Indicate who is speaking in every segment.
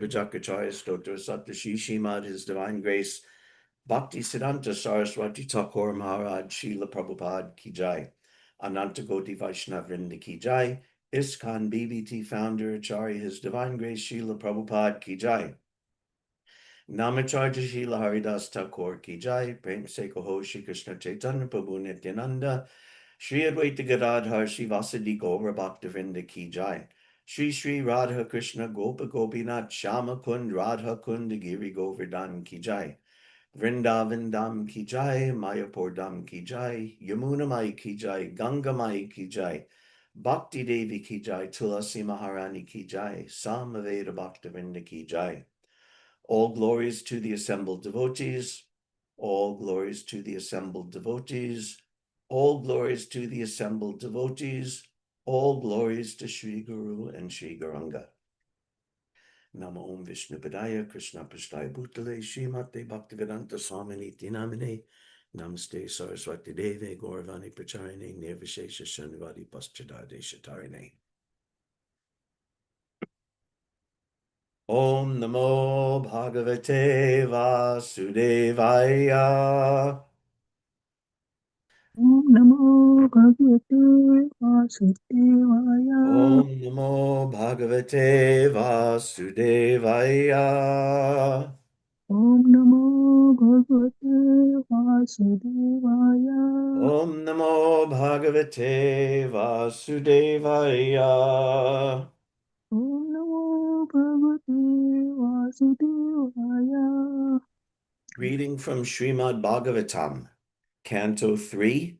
Speaker 1: Vijakaracharya Stotra Saptashi Shrimad His Divine Grace Bhakti Siddhanta Saraswati Thakur Maharaj Srila Prabhupada Ki Jai. Ananta Goti Vaishnav Vrinda Ki Jai. ISKCON BBT founder Acharya His Divine Grace Srila Prabhupada Ki Jai. Namacharya Srila Haridas Thakur Ki Jai. Prem Se Kaho Shri Krishna Chaitanya Prabhu Nityananda. Shri Advaita Gadadhar Srivasadi Gaura Bhaktivinoda Ki Jai. Shri Shri Radha Krishna Gopa Gopinath Shama Kund Radha Kund Giri Govardhan Ki Jai. Vrindavan Dham Ki Jai, Mayapur Dham Ki Jai, Yamuna Mai Ki Jai, Ganga Mai Ki Jai, Bhakti Devi Ki Jai, Tulasi Maharani Ki Jai, Samaveda Bhaktivinoda Ki Jai. All glories to the assembled devotees, all glories to the assembled devotees, all glories to the assembled devotees, all glories to Sri Guru and Sri Gauranga. Namo Om Vishnupadaya Krishna Prasthaya Bhutale Srimate Bhaktivedanta Swaminiti Namine Namaste Saraswati Deve Gauravani Pracharine Nirvishesha Shanivadi Paschadade Shatarine. Om Namo Bhagavate Vasudevaya.
Speaker 2: Om Namo Bhagavate Vasudevaya.
Speaker 1: Om Namo Bhagavate Vasudevaya.
Speaker 2: Om Namo Bhagavate Vasudevaya.
Speaker 1: Om Namo Bhagavate Vasudevaya.
Speaker 2: Om Namo Bhagavate Vasudevaya.
Speaker 1: Reading from Srimad Bhagavatam, Canto 3,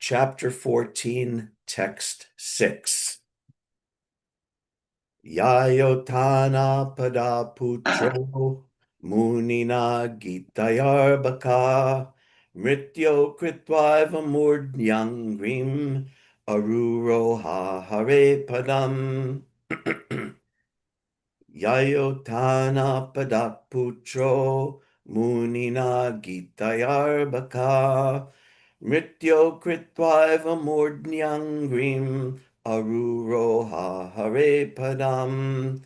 Speaker 1: Chapter 14, Text 6. Yayotana pada putro munina gitayarbaka mrityo kritvaiva murdnyangrim aruroha hare padam. Yayotana padaputro munina gitayarbaka mrityo kritvaiva murdnyangrim aruroha hare padam.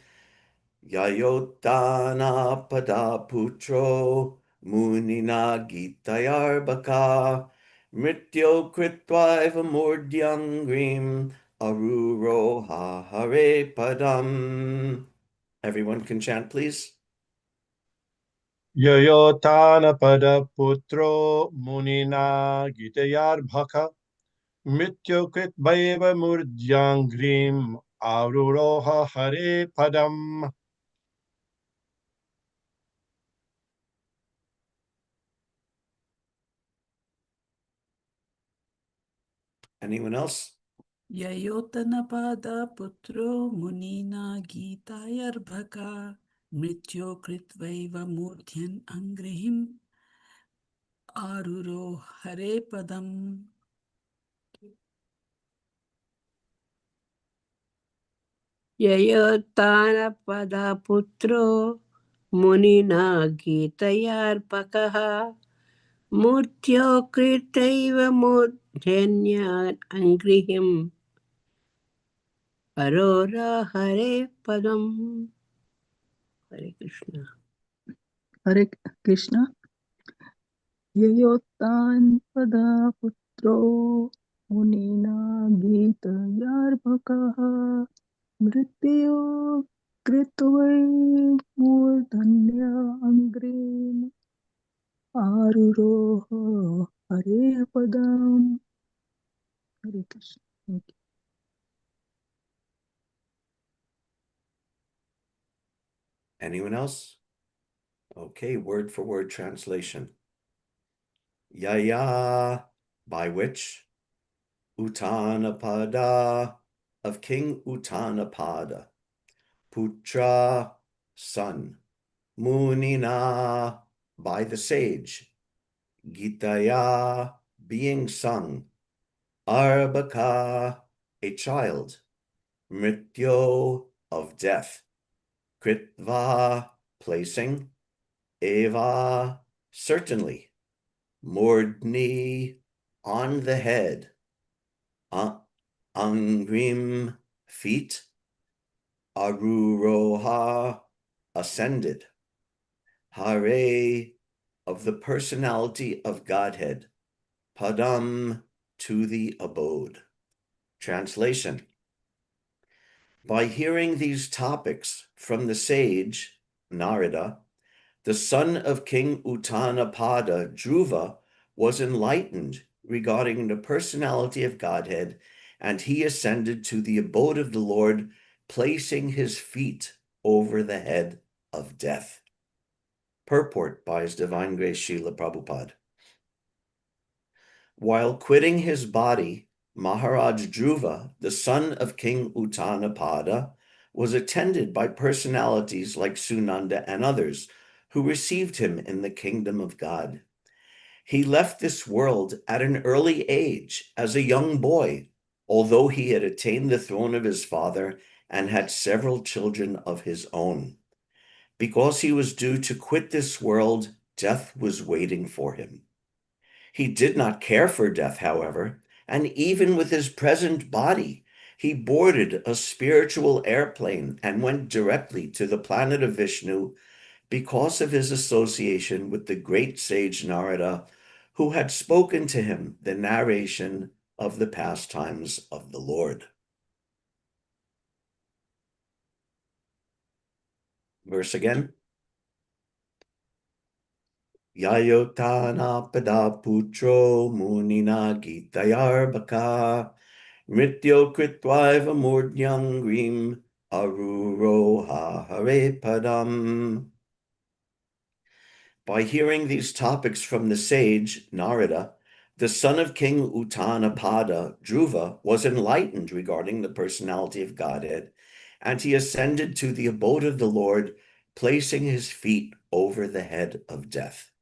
Speaker 1: Yayotana padaputro munina gitayarbaka mrityo kritvaiva murdnyangrim aruroha hare padam. Everyone can chant, please.
Speaker 3: Yayotana pada putro munina gitayarbhaka mityokrit bhaiva murdyangrim aruroha hare padam.
Speaker 1: Anyone else?
Speaker 4: Yayotanapada putro munina gitayarbhaka mrityo kritvaiva murdhyan angrihim aruro hare padam.
Speaker 5: Yayotana putro munina gitayarpakaha murtyo kritaiva mudhenya angrihim arora hare padam. Hare Krishna.
Speaker 2: Hare Krishna. Yayotan pada putro munina gitayarbhakaha mrityo kritvai murdanya angrim aruroha hare padam. Hare Krishna. Thank you.
Speaker 1: Anyone else? Okay, word for word translation. Yaya, by which? Uttanapada, of King Uttanapada. Putra, son. Munina, by the sage. Gitaya, being sung. Arbaka, a child. Mrityo, of death. Kritva, placing. Eva, certainly. Mordni, on the head. Angrim, feet. Aruroha, ascended. Hare, of the personality of Godhead. Padam, to the abode. Translation. By hearing these topics from the sage, Narada, the son of King Uttanapada, Dhruva, was enlightened regarding the personality of Godhead, and he ascended to the abode of the Lord, placing his feet over the head of death. Purport by His Divine Grace Srila Prabhupada. While quitting his body, Maharaj Dhruva, the son of King Uttanapada, was attended by personalities like Sunanda and others who received him in the kingdom of God. He left this world at an early age as a young boy, although he had attained the throne of his father and had several children of his own. Because he was due to quit this world, death was waiting for him. He did not care for death, however, and even with his present body, he boarded a spiritual airplane and went directly to the planet of Vishnu because of his association with the great sage Narada, who had spoken to him the narration of the pastimes of the Lord. Verse again. Yayotana putro munina gitayarbaka mrityo kritvaiva murdyam grim aruroha hare padam. By hearing these topics from the sage Narada, the son of King Uttanapada, Dhruva, was enlightened regarding the personality of Godhead, and he ascended to the abode of the Lord, placing his feet over the head of death.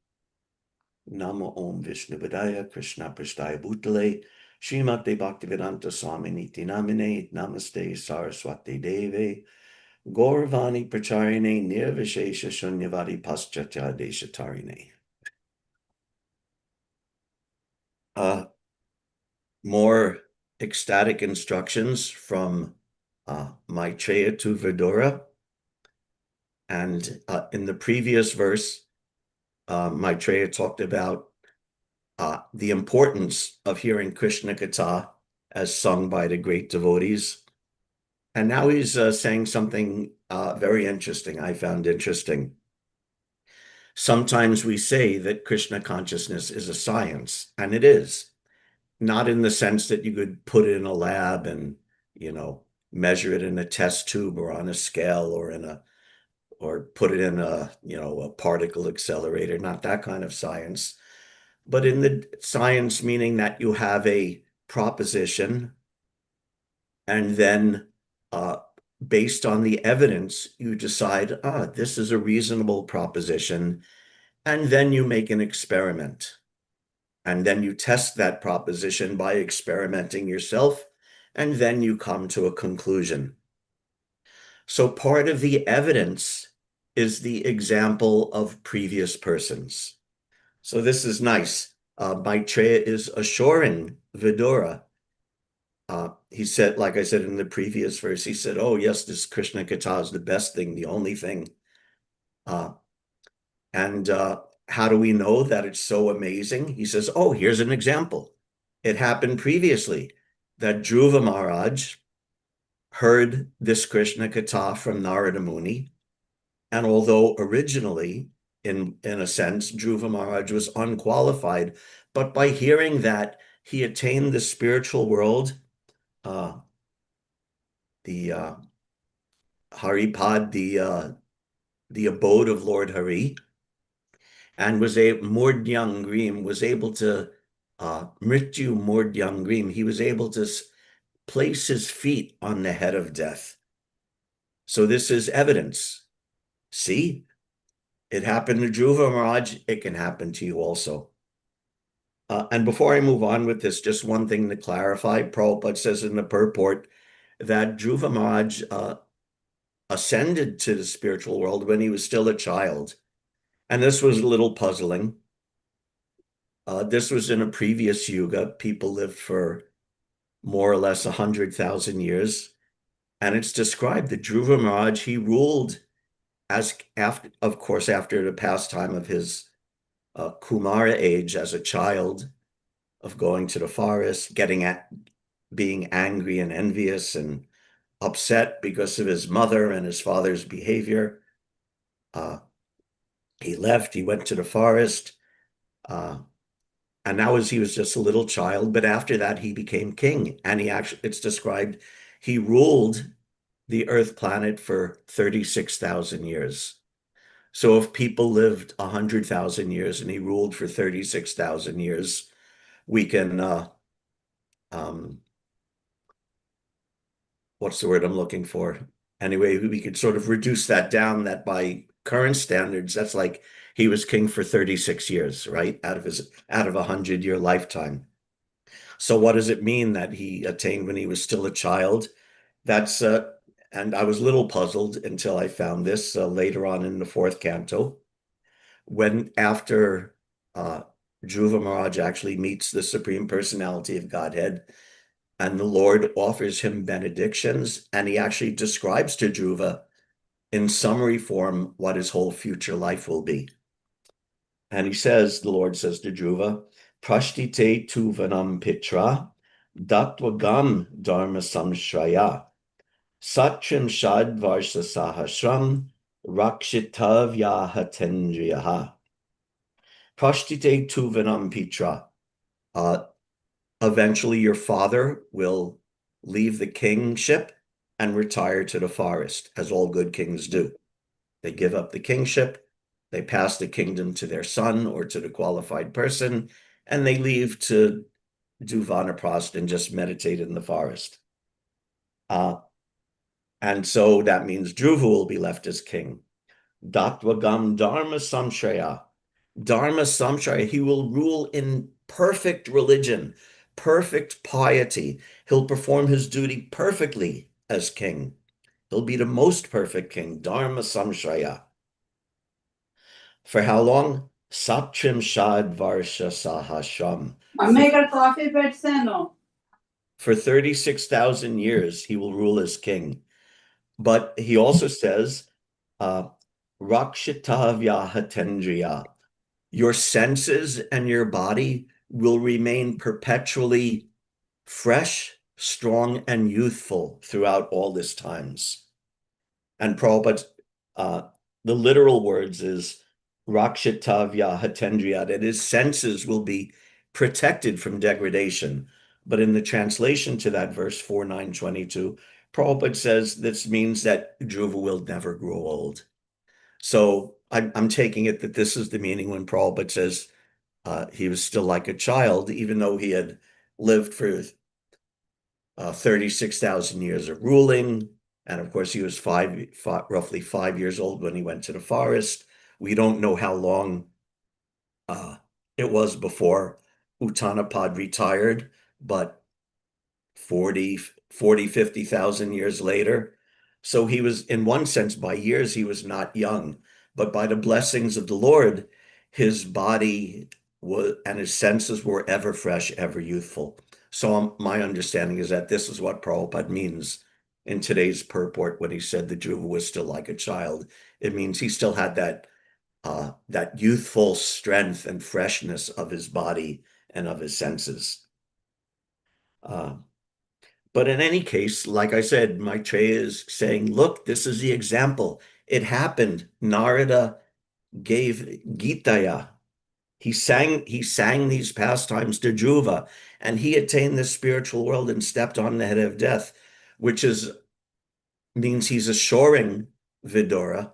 Speaker 1: Namo Om Vishnubhadaya Krishna Prasthaya Bhutale Srimate Bhaktivedanta Swami Niti Namine Namaste Saraswati Deve Gauravani Pracharine Nirvishesha Shunyavadi Paschatya Deshatarine. More ecstatic instructions from Maitreya to Vidura. And in the previous verse, Maitreya talked about the importance of hearing Krishna Katha as sung by the great devotees. And now he's saying something very interesting, I found interesting. Sometimes we say that Krishna consciousness is a science, and it is. Not in the sense that you could put it in a lab and, measure it in a test tube or on a scale or put it in a particle accelerator, not that kind of science. But in the science, meaning that you have a proposition, and then based on the evidence, you decide, this is a reasonable proposition, and then you make an experiment. And then you test that proposition by experimenting yourself, and then you come to a conclusion. So part of the evidence is the example of previous persons. So this is nice. Maitreya is assuring Vidura. He said, like I said in the previous verse, he said, oh, yes, this Krishna Katha is the best thing, the only thing. And how do we know that it's so amazing? He says, oh, here's an example. It happened previously that Dhruva Maharaj heard this Krishna Katha from Narada Muni. And although originally, in a sense, Dhruva Maharaj was unqualified, but by hearing that, he attained the spiritual world, the Haripad, the abode of Lord Hari, and was Murdyam Grim, was able to Mrityu Murdyam Grim. He was able to place his feet on the head of death. So this is evidence. See, it happened to Dhruva Maharaj. It can happen to you also. And before I move on with this, just one thing to clarify. Prabhupada says in the purport that Dhruva Maharaj ascended to the spiritual world when he was still a child. And this was a little puzzling. This was in a previous yuga. People lived for more or less 100,000 years. And it's described that Dhruva Maharaj, he ruled of course, after the pastime of his Kumara age as a child, of going to the forest, being angry and envious and upset because of his mother and his father's behavior. He left, he went to the forest, and that was, he was just a little child, but after that he became king, and it's described, he ruled the Earth planet for 36,000 years. So if people lived 100,000 years and he ruled for 36,000 years, we can, what's the word I'm looking for? Anyway, we could sort of reduce that down, that by current standards, that's like he was king for 36 years, right? Out of a 100-year lifetime. So what does it mean that he attained when he was still a child? That's, and I was a little puzzled until I found this later on in the fourth canto, when after Dhruva Maharaj actually meets the Supreme Personality of Godhead, and the Lord offers him benedictions, and he actually describes to Dhruva in summary form what his whole future life will be. And the Lord says to Dhruva, Prashtite tuvanam pitra, datvagam dharma samshraya, satchim shad varsha sahasram, rakshitavya hatendriyaha. Prashtite tuvanam pitra. Eventually your father will leave the kingship and retire to the forest, as all good kings do. They give up the kingship, they pass the kingdom to their son or to the qualified person, and they leave to do vanaprastha and just meditate in the forest. And so that means Dhruva will be left as king. Datvagam dharma samshraya. Dharma samshraya, he will rule in perfect religion, perfect piety. He'll perform his duty perfectly as king. He'll be the most perfect king, Dharma samshraya. For how long? Satchim shad varsha sahasram. For 36,000 years, he will rule as king. But he also says, Rakshitavya hatendriya. Your senses and your body will remain perpetually fresh, strong, and youthful throughout all this times. And Prabhupada, the literal words is Rakshitavya hatendriya, that his senses will be protected from degradation. But in the translation to that verse 4922, Prabhupada says this means that Dhruva will never grow old. So I'm taking it that this is the meaning when Prabhupada says he was still like a child, even though he had lived for 36,000 years of ruling. And of course, he was roughly 5 years old when he went to the forest. We don't know how long it was before Uttanapad retired, but 50,000 years later. So he was, in one sense, by years, he was not young, but by the blessings of the Lord, his body and his senses were ever fresh, ever youthful. So my understanding is that this is what Prabhupada means in today's purport when he said that Dhruva was still like a child. It means he still had that youthful strength and freshness of his body and of his senses. But in any case, like I said, Maitreya is saying, look, this is the example. It happened. Narada gave Gitaya. He sang these pastimes to Dhruva, and he attained the spiritual world and stepped on the head of death, which means he's assuring Vidura.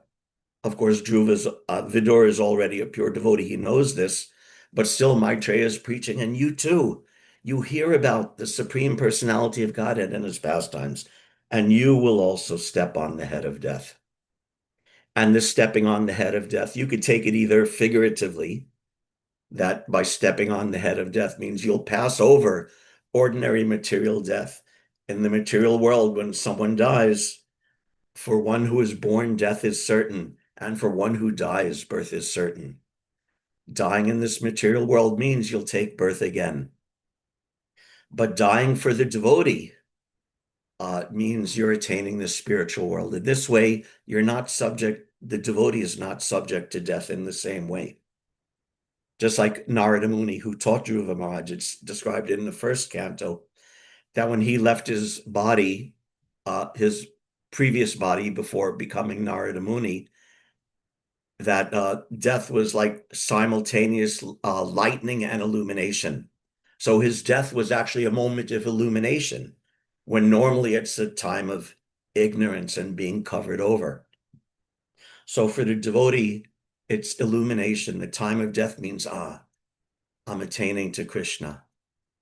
Speaker 1: Of course, Vidura is already a pure devotee. He knows this, but still Maitreya is preaching, and you too. You hear about the Supreme Personality of Godhead and his pastimes, and you will also step on the head of death. And this stepping on the head of death, you could take it either figuratively, that by stepping on the head of death means you'll pass over ordinary material death. In the material world, when someone dies, for one who is born, death is certain, and for one who dies, birth is certain. Dying in this material world means you'll take birth again. But dying for the devotee means you're attaining the spiritual world. In this way, you're not subject the devotee is not subject to death in the same way. Just like Narada Muni, who taught Dhruva Maharaj, it's described in the first canto, that when he left his body, his previous body before becoming Narada Muni, that death was like simultaneous lightning and illumination. So his death was actually a moment of illumination, when normally it's a time of ignorance and being covered over. So for the devotee, it's illumination. The time of death means, I'm attaining to Krishna.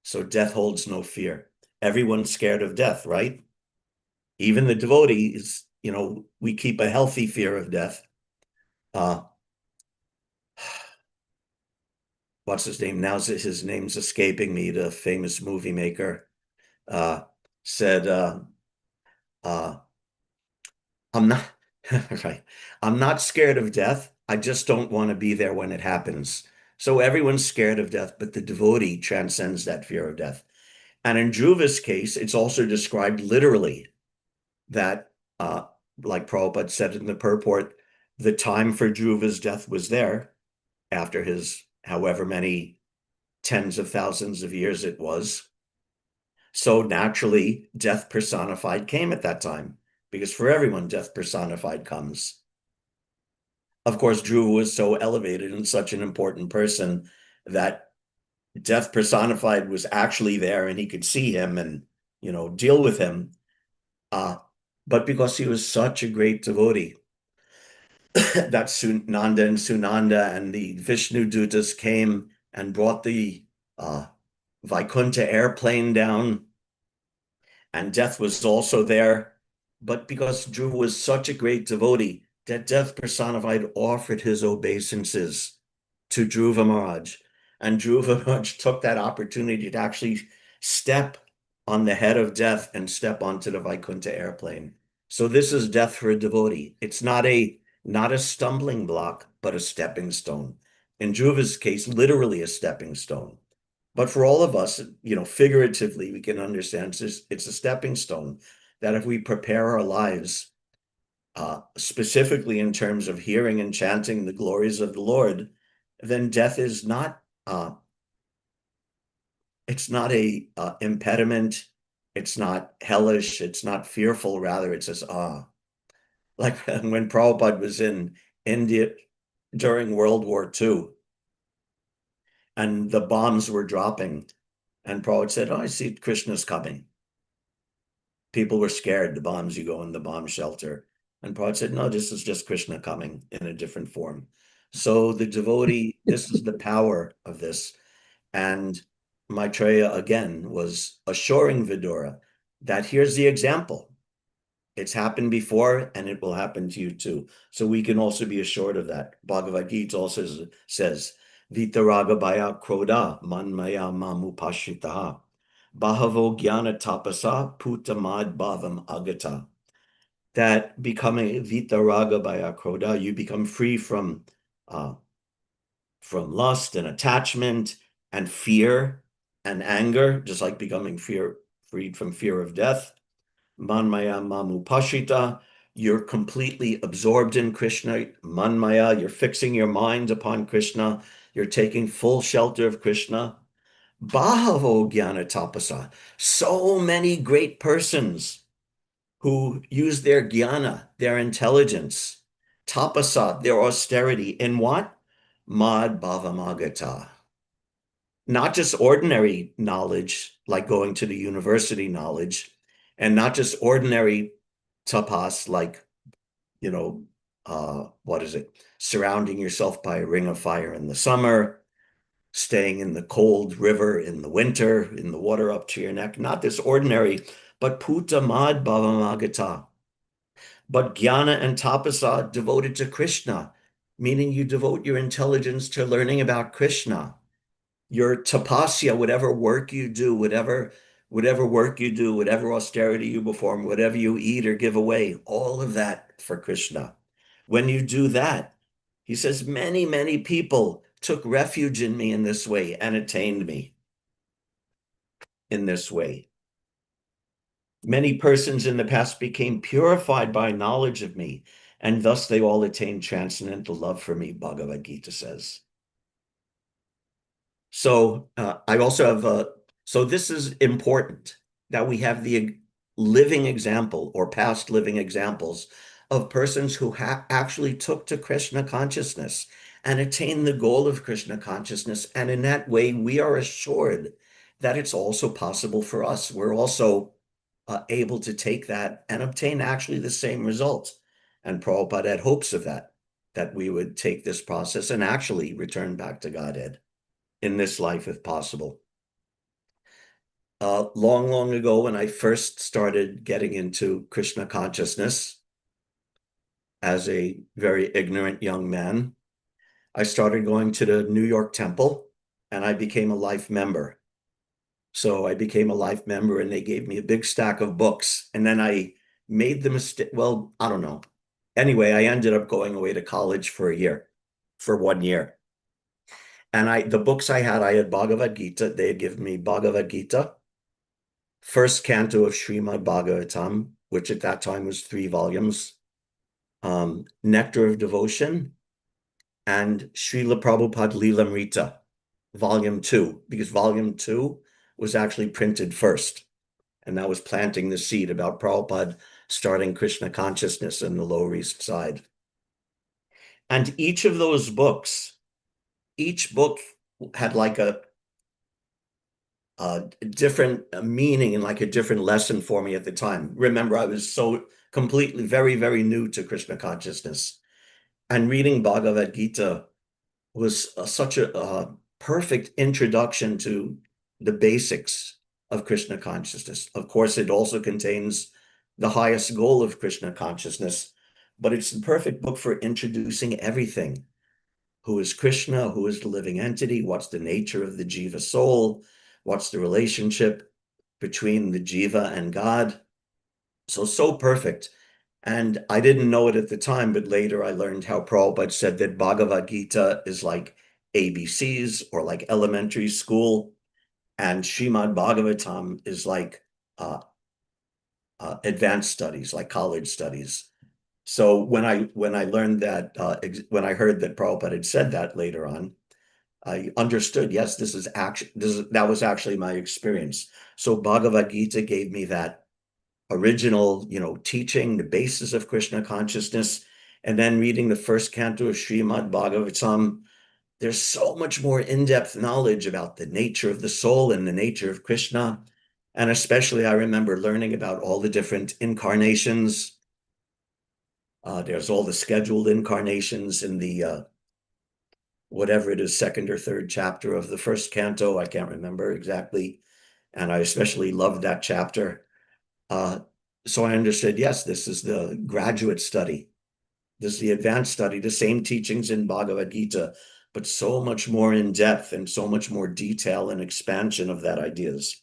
Speaker 1: So death holds no fear. Everyone's scared of death, right? Even the devotees, we keep a healthy fear of death. What's his name? Now his name's escaping me, the famous movie maker, said, I'm not, right. I'm not scared of death. I just don't want to be there when it happens. So everyone's scared of death, but the devotee transcends that fear of death. And in Dhruva's case, it's also described literally that, like Prabhupada said in the purport, the time for Dhruva's death was there after his however many tens of thousands of years it was. So naturally, death personified came at that time, because for everyone, death personified comes. Of course, Dhruva was so elevated and such an important person that death personified was actually there and he could see him and, deal with him. But because he was such a great devotee, that Nanda and Sunanda and the Vishnu Dutas came and brought the Vaikuntha airplane down, and death was also there. But because Dhruva was such a great devotee, that death personified offered his obeisances to Dhruva Maharaj. And Dhruva Maharaj took that opportunity to actually step on the head of death and step onto the Vaikuntha airplane. So this is death for a devotee. It's not a stumbling block, but a stepping stone. In Dhruva's case, literally a stepping stone. But for all of us, figuratively, we can understand it's a stepping stone that if we prepare our lives, specifically in terms of hearing and chanting the glories of the Lord, then death is not, it's not a impediment. It's not hellish. It's not fearful. Rather, it says, like when Prabhupada was in India during World War II and the bombs were dropping, and Prabhupada said, I see Krishna's coming. People were scared, the bombs, you go in the bomb shelter. And Prabhupada said, no, this is just Krishna coming in a different form. So the devotee, this is the power of this. And Maitreya, again, was assuring Vidura that here's the example. It's happened before, and it will happen to you too. So we can also be assured of that. Bhagavad Gita also says, Vitaraga bhaya kroda manmaya mamupashitaha. Bahavo jnana tapasa putamad bhavam agata. That becoming vitaraga bhaya kroda, you become free from lust and attachment and fear and anger, just like becoming freed from fear of death. Manmaya mamupashita, you're completely absorbed in Krishna. Manmaya, you're fixing your mind upon Krishna. You're taking full shelter of Krishna. Bahavo jnana tapasa, so many great persons who use their jnana, their intelligence, tapasa, their austerity, in what? Mad bhavamagata. Not just ordinary knowledge, like going to the university knowledge, and not just ordinary tapas, like, what is it? Surrounding yourself by a ring of fire in the summer, staying in the cold river in the winter, in the water up to your neck. Not this ordinary, but puta mad bhavamagata. But jnana and tapasa devoted to Krishna, meaning you devote your intelligence to learning about Krishna. Your tapasya, whatever work you do, whatever work you do, whatever austerity you perform, whatever you eat or give away, all of that for Krishna. When you do that, he says, many, many people took refuge in me in this way and attained me in this way. Many persons in the past became purified by knowledge of me and thus they all attain transcendental love for me, Bhagavad Gita says. So I also have, so this is important that we have the living example or past living examples of persons who actually took to Krishna consciousness and attained the goal of Krishna consciousness. And in that way, we are assured that it's also possible for us. We're also able to take that and obtain actually the same result. And Prabhupada had hopes of that we would take this process and actually return back to Godhead in this life if possible. Long ago, when I first started getting into Krishna consciousness as a very ignorant young man, I started going to the New York Temple and I became a life member. So I became a life member and they gave me a big stack of books. And then I made the mistake. Well, I don't know. Anyway, I ended up going away to college for 1 year. And the books I had Bhagavad Gita. They had given me Bhagavad Gita, first canto of Srimad Bhagavatam, which at that time was 3 volumes, Nectar of Devotion, and Srila Prabhupada Lilamrita, volume 2, because volume 2 was actually printed first. And that was planting the seed about Prabhupada starting Krishna consciousness in the Lower East Side. And each of those books, each book had like a different meaning and like a different lesson for me at the time. Remember, I was so completely very, very new to Krishna consciousness. And reading Bhagavad Gita was such a perfect introduction to the basics of Krishna consciousness. Of course, it also contains the highest goal of Krishna consciousness, but it's the perfect book for introducing everything. Who is Krishna? Who is the living entity? What's the nature of the jiva soul? What's the relationship between the jiva and God? So perfect. And I didn't know it at the time, but later I learned how Prabhupada said that Bhagavad Gita is like ABCs or like elementary school, and Srimad Bhagavatam is like advanced studies, like college studies. So when I learned that, when I heard that Prabhupada had said that later on, I understood, yes, that was actually my experience. So Bhagavad Gita gave me that original, teaching, the basis of Krishna consciousness, and then reading the first canto of Srimad Bhagavatam, there's so much more in-depth knowledge about the nature of the soul and the nature of Krishna. And especially I remember learning about all the different incarnations. There's all the scheduled incarnations in the whatever it is, second or third chapter of the first canto. I can't remember exactly. And I especially loved that chapter. So I understood, yes, this is the graduate study. This is the advanced study, the same teachings in Bhagavad Gita, but so much more in depth and so much more detail and expansion of that ideas.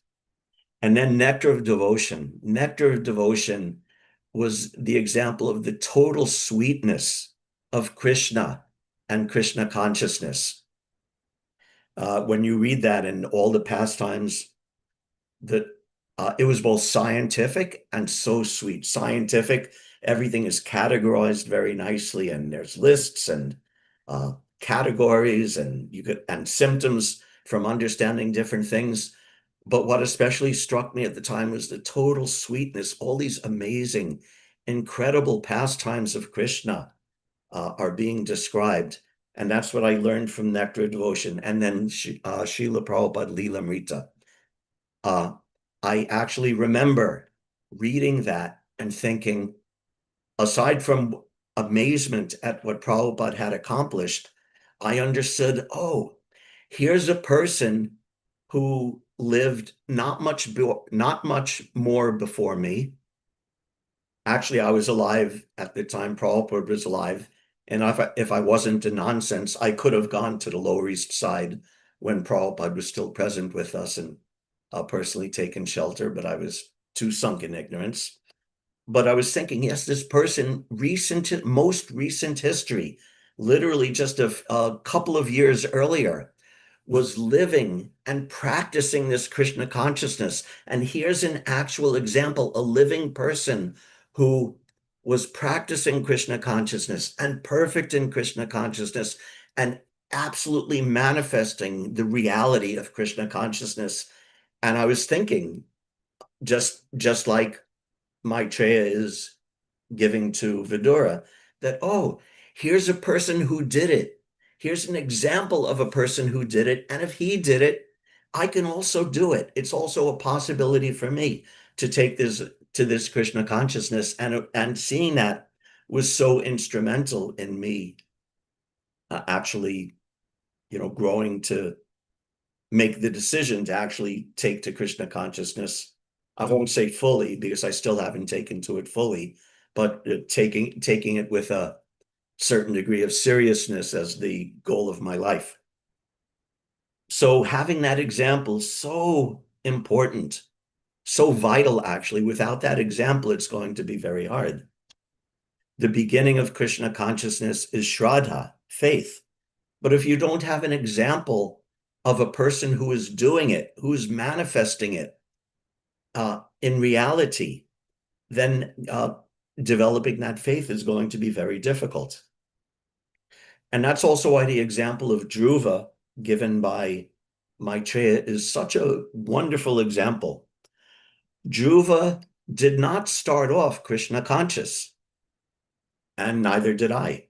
Speaker 1: And then Nectar of Devotion. Nectar of Devotion was the example of the total sweetness of Krishna and Krishna consciousness. When you read that and all the pastimes, that it was both scientific and so sweet. Scientific, everything is categorized very nicely, and there's lists and categories, and symptoms from understanding different things. But what especially struck me at the time was the total sweetness. All these amazing, incredible pastimes of Krishna are being described. And that's what I learned from Nectar Devotion. And then Srila Prabhupada Lilamrita. I actually remember reading that and thinking, aside from amazement at what Prabhupada had accomplished, I understood, oh, here's a person who lived not much more before me. Actually, I was alive at the time Prabhupada was alive. And if I wasn't a nonsense, I could have gone to the Lower East Side when Prabhupada was still present with us and personally taken shelter, but I was too sunk in ignorance. But I was thinking, yes, this person, most recent history, literally just a couple of years earlier, was living and practicing this Krishna consciousness. And here's an actual example, a living person who was practicing Krishna consciousness and perfect in Krishna consciousness and absolutely manifesting the reality of Krishna consciousness. And I was thinking, just like Maitreya is giving to Vidura, that, oh, here's a person who did it. Here's an example of a person who did it. And if he did it, I can also do it. It's also a possibility for me to take this to this Krishna consciousness. And seeing that was so instrumental in me actually, growing to make the decision to actually take to Krishna consciousness. I won't say fully because I still haven't taken to it fully, but taking it with a certain degree of seriousness as the goal of my life. So having that example is so important, so vital, actually. Without that example, it's going to be very hard. The beginning of Krishna consciousness is Shraddha, faith. But if you don't have an example of a person who is doing it, who's manifesting it in reality, then developing that faith is going to be very difficult. And that's also why the example of Dhruva given by Maitreya is such a wonderful example. Dhruva did not start off Krishna conscious, and neither did I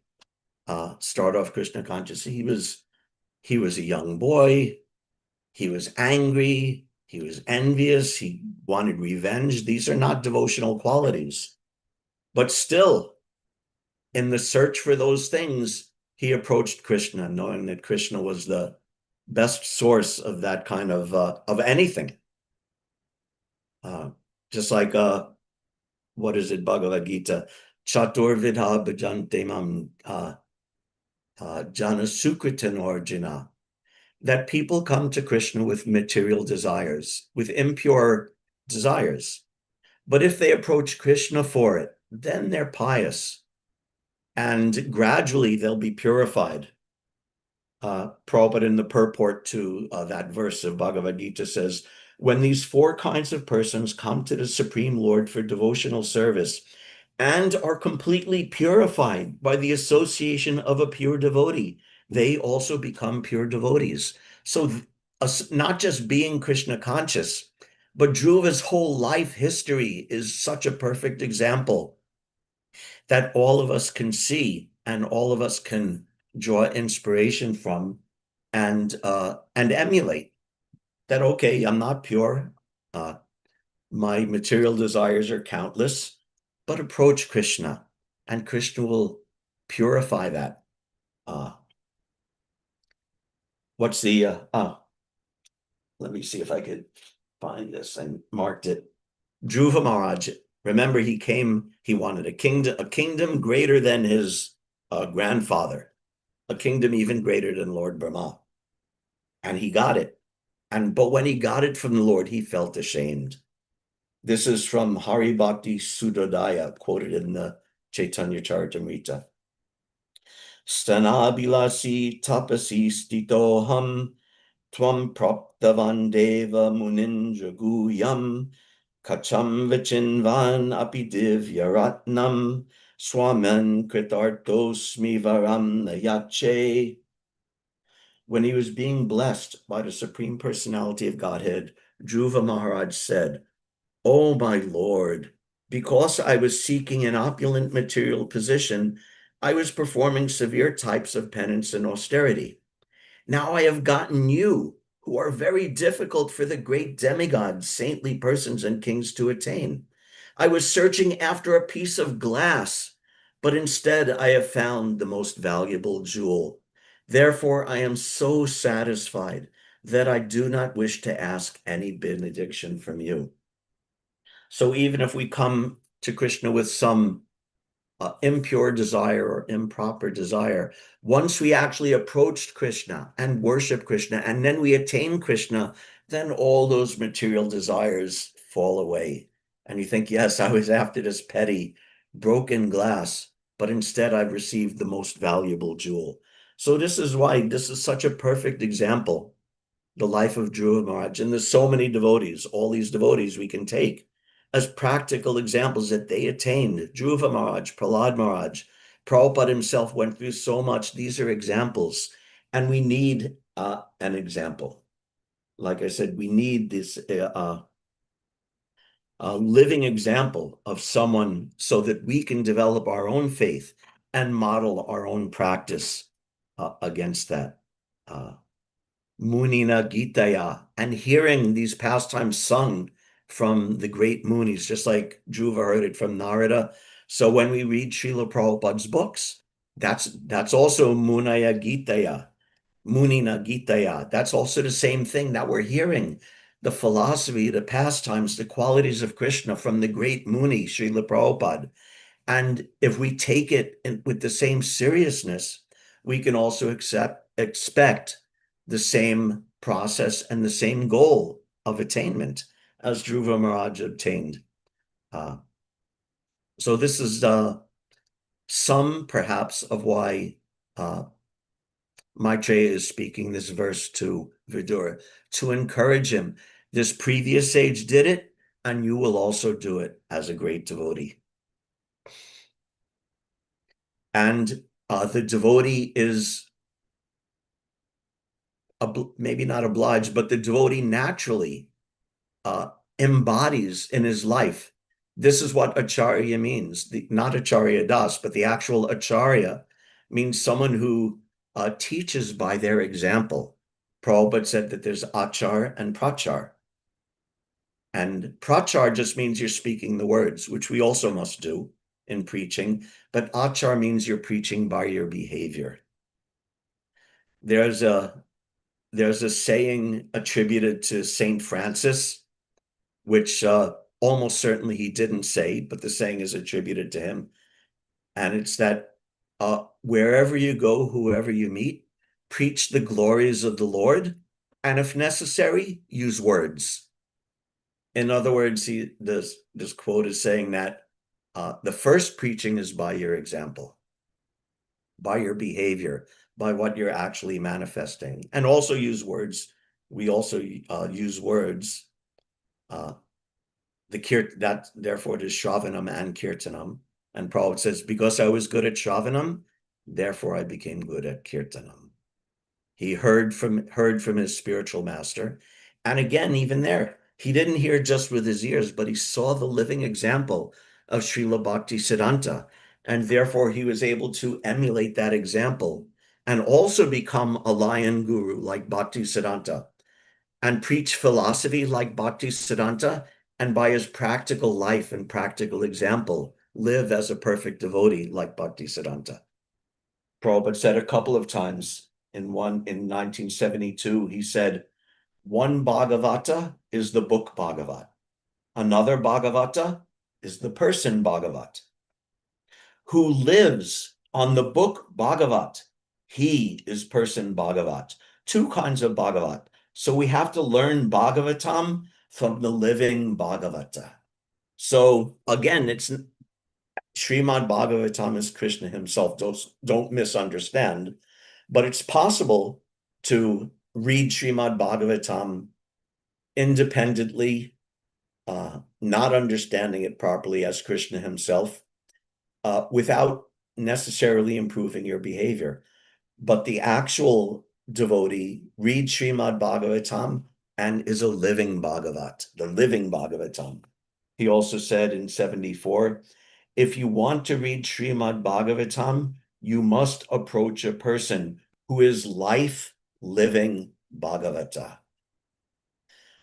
Speaker 1: start off Krishna conscious. He was a young boy. He was angry. He was envious. He wanted revenge. These are not devotional qualities. But still, in the search for those things, he approached Krishna, knowing that Krishna was the best source of that kind of anything. Just like, what is it, Bhagavad Gita? Chaturvidha bhajante mam jana sukritan orjuna. That people come to Krishna with material desires, with impure desires. But if they approach Krishna for it, then they're pious. And gradually they'll be purified. Prabhupada in the purport to that verse of Bhagavad Gita says, when these four kinds of persons come to the Supreme Lord for devotional service and are completely purified by the association of a pure devotee, they also become pure devotees. So not just being Krishna conscious, but Dhruva's whole life history is such a perfect example that all of us can see and all of us can draw inspiration from and emulate. That, okay, I'm not pure. My material desires are countless, but approach Krishna and Krishna will purify that. What's the, let me see if I could find this. I marked it. Dhruva Maharaj, remember he wanted a kingdom greater than his grandfather, a kingdom even greater than Lord Brahma. And he got it. But when he got it from the Lord, he felt ashamed. This is from Hari Bhakti Sudodaya, quoted in the Chaitanya Charitamrita. Stanabhilasi tapasi stitoham tvam praptavan deva munindraguyam kacham vichinvan api divyaratnam swaman kritartosmi varam nayache. When he was being blessed by the Supreme Personality of Godhead, Dhruva Maharaj said, "Oh, my Lord, because I was seeking an opulent material position, I was performing severe types of penance and austerity. Now I have gotten you, who are very difficult for the great demigods, saintly persons, and kings to attain. I was searching after a piece of glass, but instead I have found the most valuable jewel. Therefore, I am so satisfied that I do not wish to ask any benediction from you." So even if we come to Krishna with some impure desire or improper desire, once we actually approached Krishna and worship Krishna, and then we attain Krishna, then all those material desires fall away. And you think, yes, I was after this petty, broken glass, but instead I've received the most valuable jewel. So this is why this is such a perfect example, the life of Dhruva Maharaj. And there's so many devotees, all these devotees we can take as practical examples that they attained. Dhruva Maharaj, Prahlad Maharaj, Prabhupada himself went through so much. These are examples, and we need an example. Like I said, we need this a living example of someone so that we can develop our own faith and model our own practice against that. Munina Gitaya, and hearing these pastimes sung from the great Munis, just like Dhruva heard it from Narada. So when we read Srila Prabhupada's books, that's also Munaya Gitaya, Munina Gitaya. That's also the same thing that we're hearing. The philosophy, the pastimes, the qualities of Krishna from the great Muni, Srila Prabhupada. And if we take it with the same seriousness, we can also expect the same process and the same goal of attainment as Dhruva Maharaj obtained. So this is some, perhaps, of why Maitreya is speaking this verse to Vidura, to encourage him. This previous sage did it, and you will also do it as a great devotee. And the devotee is maybe not obliged, but the devotee naturally embodies in his life. This is what Acharya means, not Acharya Das, but the actual Acharya means someone who teaches by their example. Prabhupada said that there's Achar and Prachar. And Prachar just means you're speaking the words, which we also must do in preaching, but Achar means you're preaching by your behavior. There's a saying attributed to Saint Francis, which almost certainly he didn't say, but the saying is attributed to him. And it's that wherever you go, whoever you meet, preach the glories of the Lord, and if necessary, use words. In other words, this quote is saying that the first preaching is by your example, by your behavior, by what you're actually manifesting, and also use words. We also use words. That therefore it is Shravanam and Kirtanam. And Prabhupada says, because I was good at Shravanam, therefore I became good at Kirtanam. He heard from his spiritual master. And again, even there, he didn't hear just with his ears, but he saw the living example of Srila Bhaktisiddhanta. And therefore he was able to emulate that example and also become a lion guru like Bhaktisiddhanta and preach philosophy like Bhaktisiddhanta, and by his practical life and practical example, live as a perfect devotee like Bhaktisiddhanta. Prabhupada said a couple of times in 1972, he said, one Bhagavata is the book Bhagavat. Another Bhagavata is the person Bhagavat. Who lives on the book Bhagavat, he is person Bhagavat. Two kinds of Bhagavat. So we have to learn Bhagavatam from the living Bhagavata. So again, it's Srimad Bhagavatam is Krishna himself. Don't misunderstand. But it's possible to read Srimad Bhagavatam independently, not understanding it properly as Krishna himself, without necessarily improving your behavior. But the actual devotee reads Srimad Bhagavatam and is a living Bhagavat, the living Bhagavatam. He also said in 74, if you want to read Srimad Bhagavatam, you must approach a person who is life-living Bhagavata.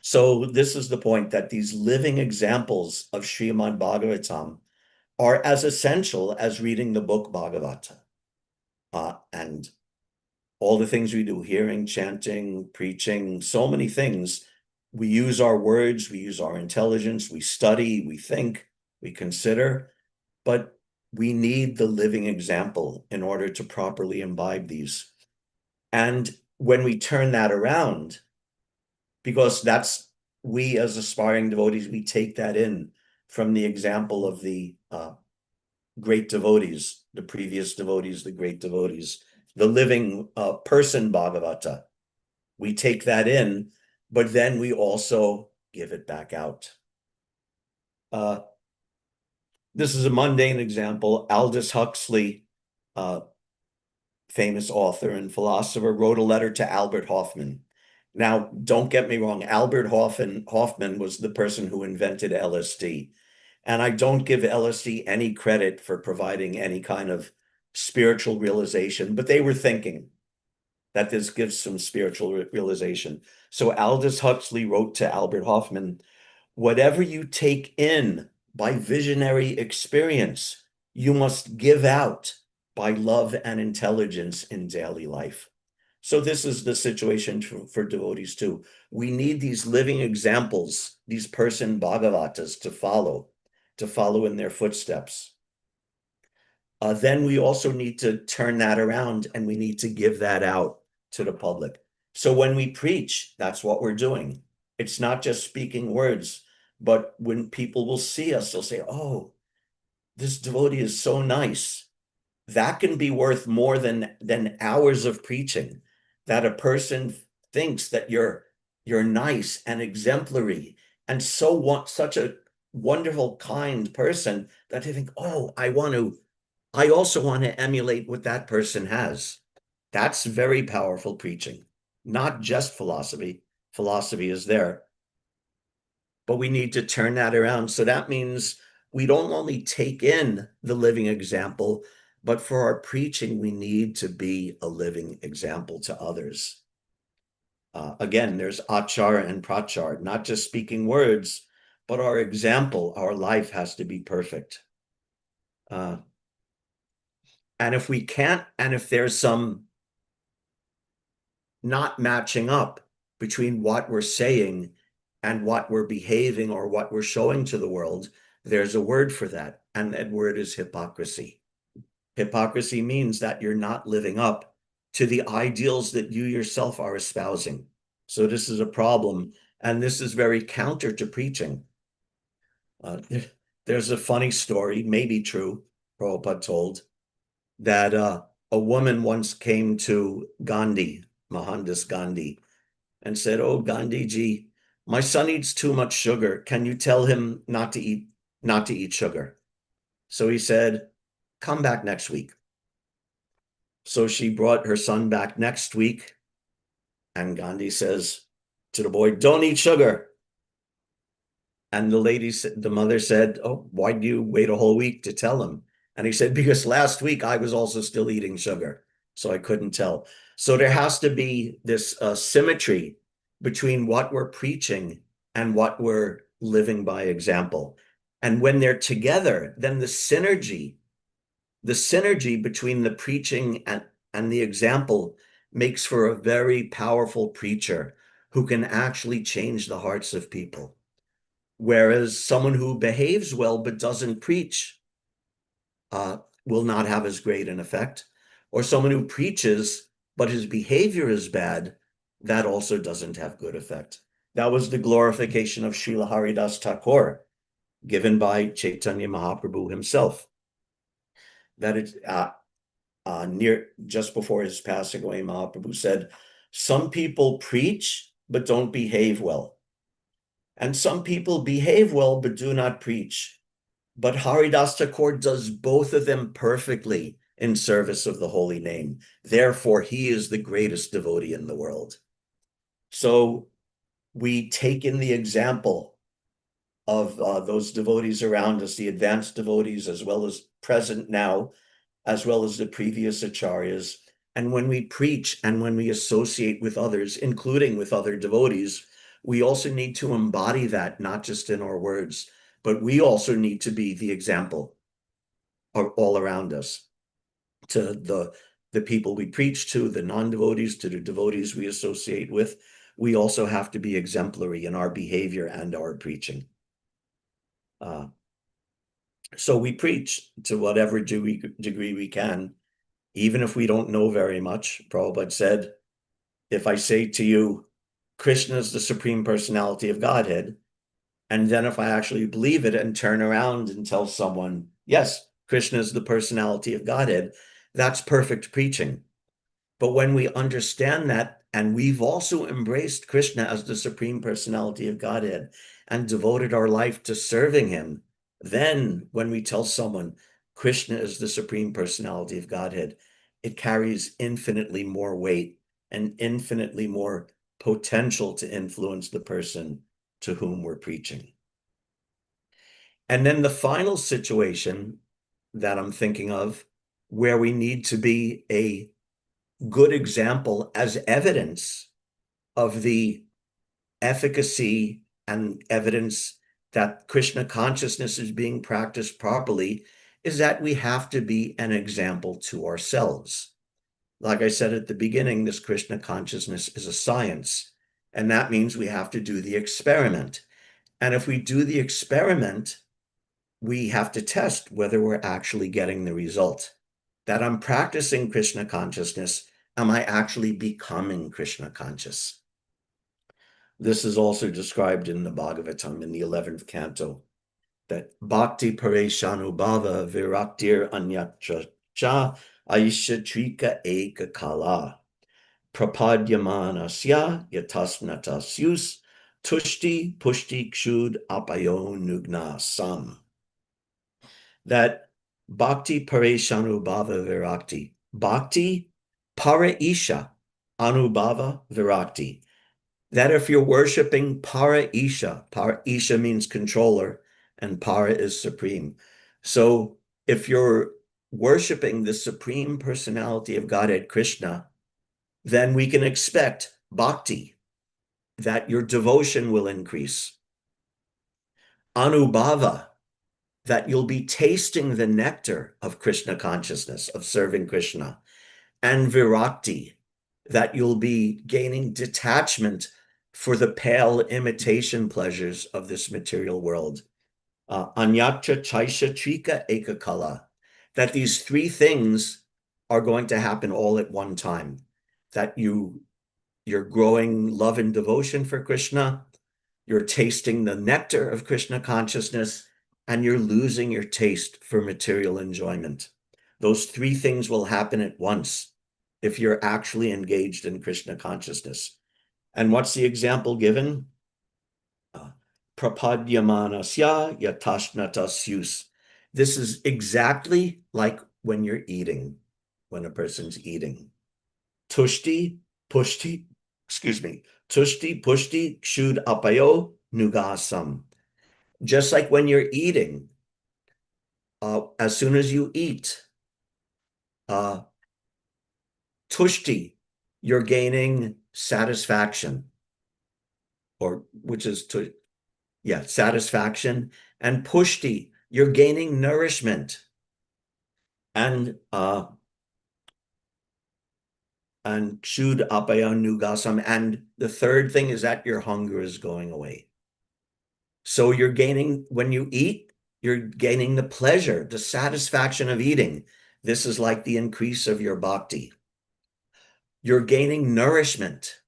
Speaker 1: So this is the point, that these living examples of Srimad Bhagavatam are as essential as reading the book Bhagavata. And all the things we do, hearing, chanting, preaching, so many things. We use our words, we use our intelligence, we study, we think, we consider, but we need the living example in order to properly imbibe these. And when we turn that around, because we as aspiring devotees, we take that in from the example of the great devotees, the previous devotees, the great devotees, the living person Bhagavata. We take that in, but then we also give it back out. This is a mundane example. Aldous Huxley, famous author and philosopher, wrote a letter to Albert Hofmann. Now, don't get me wrong, Albert Hofmann was the person who invented LSD. And I don't give LSD any credit for providing any kind of spiritual realization, but they were thinking that this gives some spiritual realization. So Aldous Huxley wrote to Albert Hofmann, whatever you take in by visionary experience, you must give out by love and intelligence in daily life. So this is the situation for devotees too. We need these living examples, these person bhagavatas to follow in their footsteps. Then we also need to turn that around and we need to give that out to the public. So when we preach, that's what we're doing. It's not just speaking words, but when people will see us, they'll say, oh, this devotee is so nice. That can be worth more than hours of preaching, that a person thinks that you're nice and exemplary and such a wonderful, kind person that they think, oh, I also want to emulate what that person has. That's very powerful preaching, not just philosophy. Philosophy is there, but we need to turn that around. So that means we don't only take in the living example, but for our preaching, we need to be a living example to others. Again, there's achar and prachar, not just speaking words, but our example, our life has to be perfect. And if we can't, and if there's some not matching up between what we're saying and what we're behaving or what we're showing to the world, there's a word for that. And that word is hypocrisy. Hypocrisy means that you're not living up to the ideals that you yourself are espousing. So this is a problem. And this is very counter to preaching. There's a funny story, maybe true, Prabhupada told, that a woman once came to Gandhi, Mohandas Gandhi, and said, oh, Gandhiji, my son eats too much sugar. Can you tell him not to eat sugar? So he said, come back next week. So she brought her son back next week, and Gandhi says to the boy, don't eat sugar. And the mother said, oh, why do you wait a whole week to tell him? And he said, because last week I was also still eating sugar, so I couldn't tell. So there has to be this symmetry between what we're preaching and what we're living by example. And when they're together, then the synergy between the preaching and the example makes for a very powerful preacher who can actually change the hearts of people. Whereas someone who behaves well but doesn't preach will not have as great an effect. Or someone who preaches but his behavior is bad, that also doesn't have good effect. That was the glorification of Srila Haridas Thakur, given by Chaitanya Mahaprabhu himself. That it's just before his passing away, Mahaprabhu said, some people preach but don't behave well. And some people behave well but do not preach. But Haridas Thakur does both of them perfectly in service of the holy name. Therefore, he is the greatest devotee in the world. So we take in the example of those devotees around us, the advanced devotees, as well as present now, as well as the previous acharyas. And when we preach and when we associate with others, including with other devotees, we also need to embody that, not just in our words, but we also need to be the example all around us, to the people we preach to, the non-devotees, to the devotees we associate with. We also have to be exemplary in our behavior and our preaching. So we preach to whatever degree we can, even if we don't know very much. Prabhupada said, if I say to you, Krishna is the Supreme Personality of Godhead, and then if I actually believe it and turn around and tell someone, yes, Krishna is the personality of Godhead, that's perfect preaching. But when we understand that and we've also embraced Krishna as the Supreme Personality of Godhead and devoted our life to serving him, then when we tell someone Krishna is the Supreme Personality of Godhead, it carries infinitely more weight and infinitely more potential to influence the person to whom we're preaching. And then the final situation that I'm thinking of, where we need to be a good example as evidence of the efficacy and evidence that Krishna consciousness is being practiced properly, is that we have to be an example to ourselves. Like I said at the beginning, this Krishna consciousness is a science, and that means we have to do the experiment. And if we do the experiment, we have to test whether we're actually getting the result. That I'm practicing Krishna consciousness, am I actually becoming Krishna conscious? This is also described in the Bhagavatam in the 11th canto, that bhakti pareshanubhava viraktir anyatra cha aisha trika eka kala prapadyamanasya yatasnatasyus tushti pushti kshud apayo nugna sam. That bhakti pareshanubhava virakti, bhakti para isha anubhava virakti, that if you're worshiping para isha means controller, and para is supreme. So if you're worshiping the Supreme Personality of Godhead, Krishna, then we can expect bhakti, that your devotion will increase. Anubhava, that you'll be tasting the nectar of Krishna consciousness, of serving Krishna. And virakti, that you'll be gaining detachment for the pale imitation pleasures of this material world. Anyatra chaisha trika ekakala, that these three things are going to happen all at one time. That you're growing love and devotion for Krishna, you're tasting the nectar of Krishna consciousness, and you're losing your taste for material enjoyment. Those three things will happen at once if you're actually engaged in Krishna consciousness. And what's the example given? Prapadyamanasya yatashnatashyus. This is exactly like when you're eating, when a person's eating. Tushti, pushti, tushti, pushti, kshud apayo, nugasam. Just like when you're eating, as soon as you eat, tushti, you're gaining satisfaction, or which is satisfaction, and pushti, you're gaining nourishment, and kshud apaya nugasam, and the third thing is that your hunger is going away. So you're gaining, when you eat, you're gaining the pleasure, the satisfaction of eating. This is like the increase of your bhakti. You're gaining nourishment.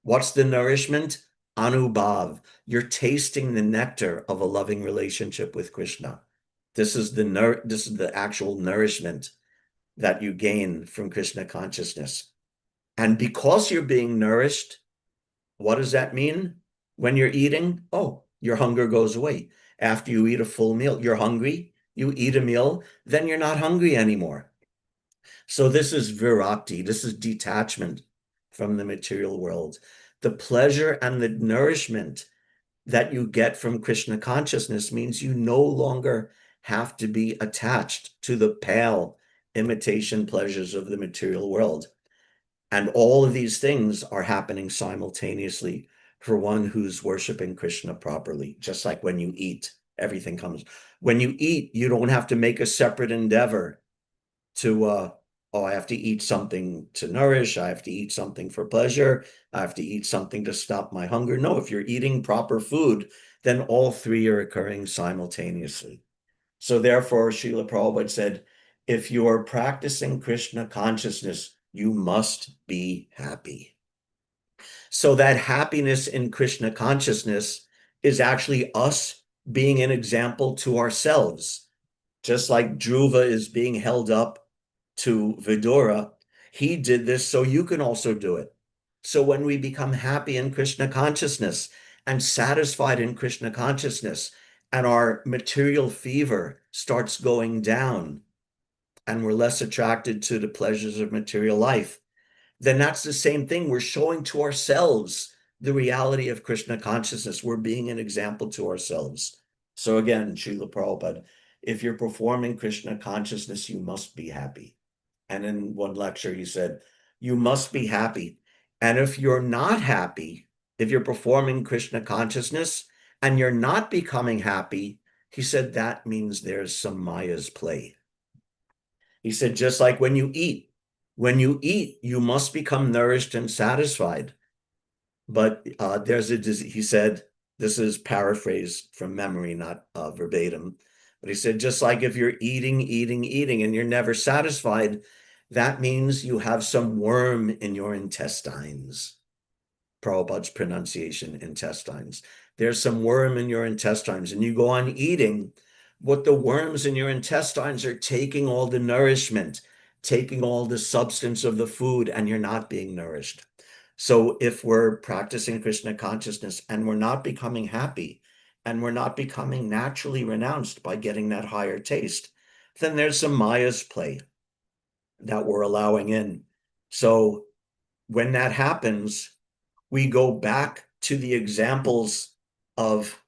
Speaker 1: What's the nourishment? Anubhav. You're tasting the nectar of a loving relationship with Krishna. This is the actual nourishment that you gain from Krishna consciousness. And because you're being nourished, what does that mean? When you're eating, your hunger goes away. After you eat a full meal, you're hungry, you eat a meal, then you're not hungry anymore. So this is virakti, this is detachment from the material world. The pleasure and the nourishment that you get from Krishna consciousness means you no longer have to be attached to the pale imitation pleasures of the material world. And all of these things are happening simultaneously for one who's worshiping Krishna properly. Just like when you eat, everything comes. When you eat, you don't have to make a separate endeavor to, I have to eat something to nourish, I have to eat something for pleasure, I have to eat something to stop my hunger. No, if you're eating proper food, then all three are occurring simultaneously. So therefore, Srila Prabhupada said, if you are practicing Krishna consciousness, you must be happy. So that happiness in Krishna consciousness is actually us being an example to ourselves. Just like Dhruva is being held up to Vidura, he did this so you can also do it. So when we become happy in Krishna consciousness and satisfied in Krishna consciousness, and our material fever starts going down, and we're less attracted to the pleasures of material life, then that's the same thing. We're showing to ourselves the reality of Krishna consciousness. We're being an example to ourselves. So again, Srila Prabhupada, if you're performing Krishna consciousness, you must be happy. And in one lecture, he said, you must be happy. And if you're not happy, if you're performing Krishna consciousness and you're not becoming happy, he said, that means there's some Maya's play. He said, just like when you eat, you must become nourished and satisfied. But he said, this is paraphrased from memory, not verbatim. But he said, just like if you're eating, and you're never satisfied, that means you have some worm in your intestines. Prabhupada's pronunciation, intestines. There's some worm in your intestines, and you go on eating, what the worms in your intestines are taking all the nourishment, taking all the substance of the food, and you're not being nourished. So if we're practicing Krishna consciousness and we're not becoming happy, and we're not becoming naturally renounced by getting that higher taste, then there's some Maya's play that we're allowing in. So when that happens, we go back to the examples of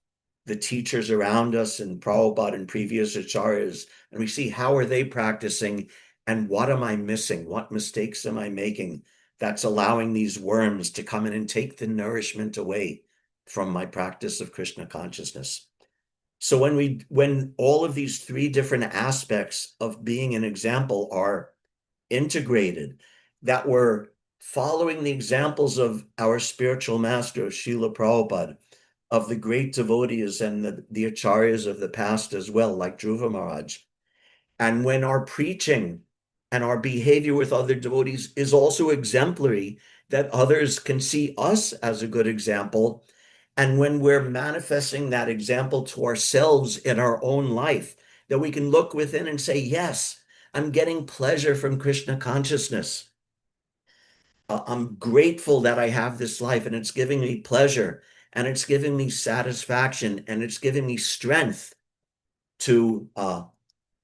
Speaker 1: the teachers around us and Prabhupada and previous acharyas, and we see how are they practicing and what am I missing? What mistakes am I making that's allowing these worms to come in and take the nourishment away from my practice of Krishna consciousness? So when all of these three different aspects of being an example are integrated, that we're following the examples of our spiritual master, Srila Prabhupada, of the great devotees and the acharyas of the past as well, like Dhruva Maharaj. And when our preaching and our behavior with other devotees is also exemplary, that others can see us as a good example. And when we're manifesting that example to ourselves in our own life, that we can look within and say, yes, I'm getting pleasure from Krishna consciousness. I'm grateful that I have this life and it's giving me pleasure and it's giving me satisfaction and it's giving me strength to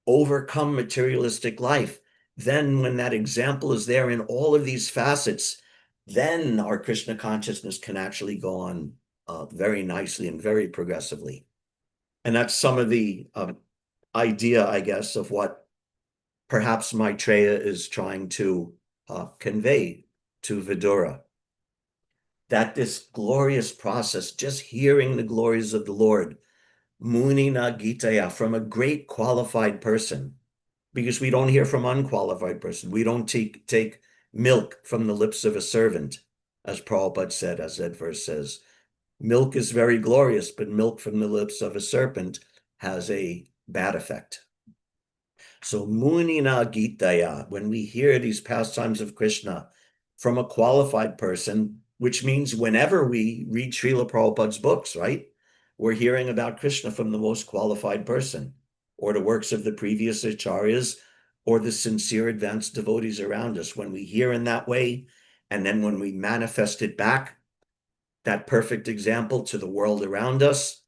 Speaker 1: overcome materialistic life. Then when that example is there in all of these facets, then our Krishna consciousness can actually go on very nicely and very progressively. And that's some of the idea, I guess, of what perhaps Maitreya is trying to convey to Vidura. That this glorious process, just hearing the glories of the Lord, Munina Gitaya, from a great qualified person, because we don't hear from unqualified person. We don't take milk from the lips of a servant, as Prabhupada said, as that verse says. Milk is very glorious, but milk from the lips of a serpent has a bad effect. So Munina Gitaya, when we hear these pastimes of Krishna from a qualified person, which means whenever we read Srila Prabhupada's books, right? We're hearing about Krishna from the most qualified person, or the works of the previous acharyas, or the sincere advanced devotees around us. When we hear in that way, and then when we manifest it back, that perfect example to the world around us,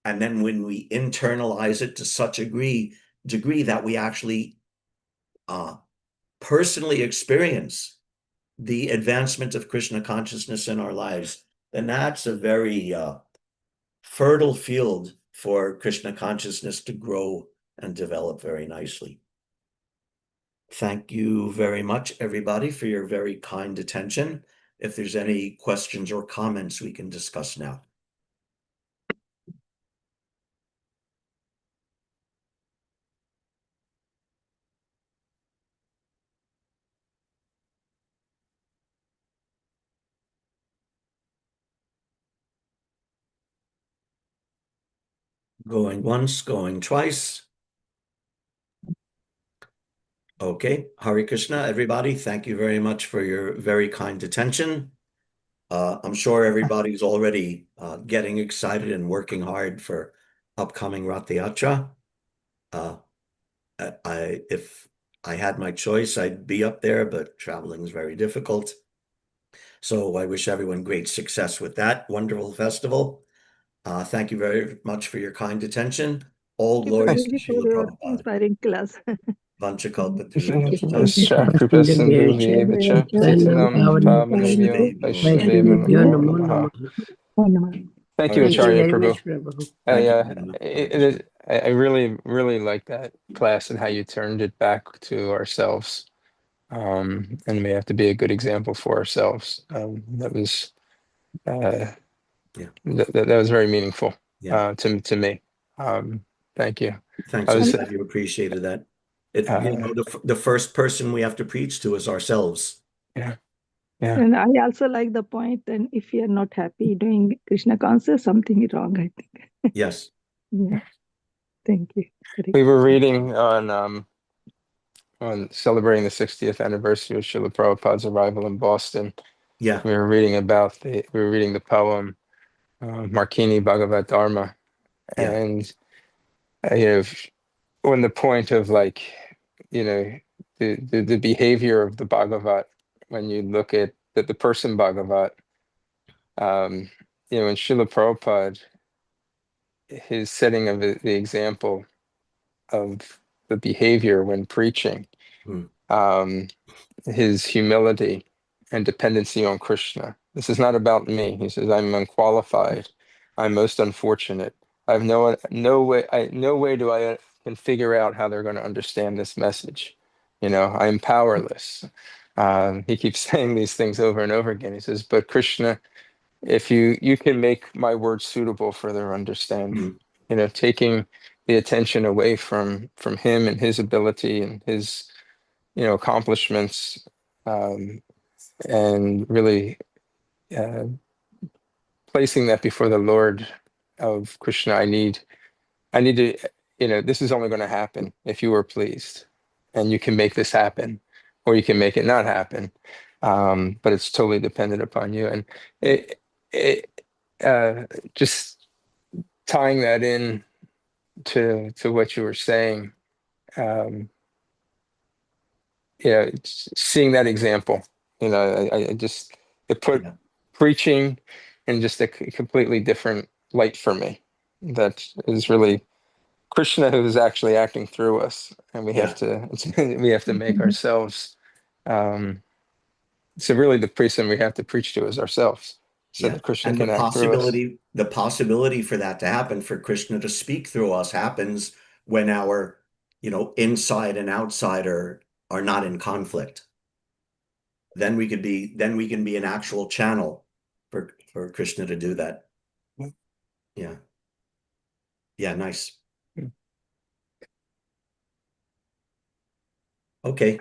Speaker 1: and then when we internalize it to such a degree that we actually personally experience the advancement of Krishna consciousness in our lives, then that's a very fertile field for Krishna consciousness to grow and develop very nicely. Thank you very much, everybody, for your very kind attention. If there's any questions or comments, we can discuss now. Going once, going twice. Okay, Hare Krishna, everybody. Thank you very much for your very kind attention. I'm sure everybody's already getting excited and working hard for upcoming Rath Yatra. If I had my choice, I'd be up there, but traveling is very difficult. So I wish everyone great success with that wonderful festival. Thank you very much for your kind attention. All
Speaker 2: Thank you,
Speaker 1: glories to
Speaker 2: Prabhuji, for
Speaker 1: Srila
Speaker 2: your
Speaker 1: Prabhupada.
Speaker 2: inspiring class.
Speaker 1: Vanchakalpatarubhyascha.
Speaker 5: Vishnu
Speaker 3: Shankarasindhuvyeva
Speaker 5: Saranam
Speaker 3: Chititam
Speaker 5: Pavanam
Speaker 3: Pavanabhyo
Speaker 1: Vaishnavebhyo
Speaker 5: Vaishnavibhyo
Speaker 3: Vaishnavebhyo
Speaker 5: Namo
Speaker 3: Namaha.
Speaker 5: Namaha.
Speaker 3: Thank you,
Speaker 1: Hare
Speaker 5: Thank you
Speaker 3: Acharya
Speaker 5: very
Speaker 1: Krishna.
Speaker 3: Prabhu.
Speaker 5: much, Prabhu.
Speaker 1: Thank you.
Speaker 3: I really, really like that class and how you turned it back to ourselves. And we have to be a good example for ourselves. That was
Speaker 1: Yeah.
Speaker 3: that was very meaningful
Speaker 1: Yeah.
Speaker 3: to me. Thank you.
Speaker 1: Thanks.
Speaker 3: I
Speaker 1: I'm
Speaker 3: was
Speaker 1: glad you appreciated that.
Speaker 3: uh,
Speaker 1: The first person we have to preach to is ourselves.
Speaker 3: yeah, yeah.
Speaker 2: And I also like the point, and if you are not happy doing Krishna conscious, something is wrong, I think.
Speaker 1: Yes.
Speaker 2: Yeah. Thank you.
Speaker 3: We were reading on celebrating the 60th anniversary of Srila Prabhupada's arrival in Boston.
Speaker 1: Yeah.
Speaker 3: We were reading the poem Markini Bhagavat Dharma,
Speaker 1: Yeah.
Speaker 3: and when the point of like the behavior of the Bhagavat, when you look at the person Bhagavat, in Srila Prabhupada, his setting of the example of the behavior when preaching,
Speaker 1: Mm.
Speaker 3: his humility and dependency on Krishna. This is not about me. He says, I'm unqualified. I'm most unfortunate. I have no way do I can figure out how they're going to understand this message. I'm powerless. He keeps saying these things over and over again. He says, but Krishna, if you can make my words suitable for their understanding, taking the attention away from him and his ability and his accomplishments, and really uh, placing that before the Lord of Krishna. I need to, this is only going to happen if you are pleased, and you can make this happen, or you can make it not happen. But it's totally dependent upon you. And it just tying that in to what you were saying, it's seeing that example, I just, it put
Speaker 1: Yeah.
Speaker 3: preaching in just a completely different light for me. That is really Krishna who is actually acting through us, and we have to we have to make ourselves. So really, the person we have to preach to is ourselves, so
Speaker 1: Yeah.
Speaker 3: that Krishna
Speaker 1: And
Speaker 3: can act through us.
Speaker 1: the possibility for that to happen, for Krishna to speak through us, happens when our, inside and outside are not in conflict. Then we can be an actual channel for Krishna to do that. Yeah. Yeah, nice. Okay.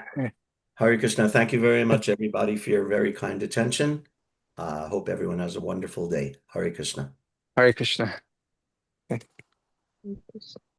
Speaker 1: Hare Krishna. Thank you very much, everybody, for your very kind attention. Hope everyone has a wonderful day. Hare Krishna.
Speaker 3: Hare Krishna.
Speaker 2: Krishna.